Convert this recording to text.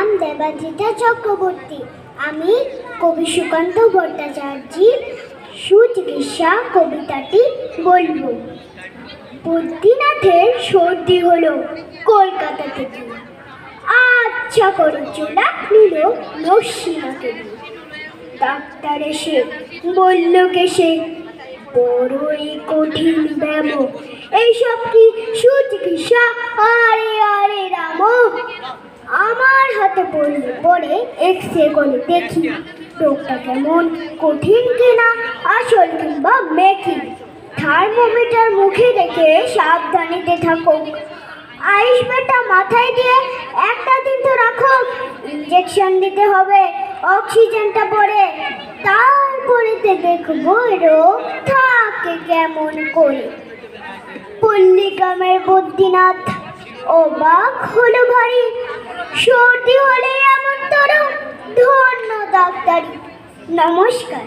নাম দেবাজিতা চক্রবর্তী। আমি কবি সুকান্ত ভট্টাচার্যের সুচিকিৎসা কবিতাটি বলবো। বদ্রীনাথের সর্দি হলো কলকাতা থেকে, আচ্ছা করে চোলা নিল নসিমাকে দিয়ে। ডাক্তার এসে বলল কেসে, বড়ই কঠিন ব্যামো, এইসব কি সুচিকিৎসা? আরে আরে রাম, আমার হাতে পড়ে এক্সরে করে দেখি রোগটা কেমন কঠিন কিনা, আসল কিংবা মেকি। থার্মোমিটার মুখে রেখে সাবধানীতে থাকো, আইস বেটা মাথায় দিয়ে একটা দিন তো রাখো, ইঞ্জেকশন দিতে হবে অক্সিজেনটা পরে, তারপরেতে দেখবো রোগ থাকে কেমন করে। পল্লীগ্রামের বদ্রীনাথ অবাক হলো ভারী, সর্দি হলে এমন তর ধন্য ডাক্তারি। নমস্কার।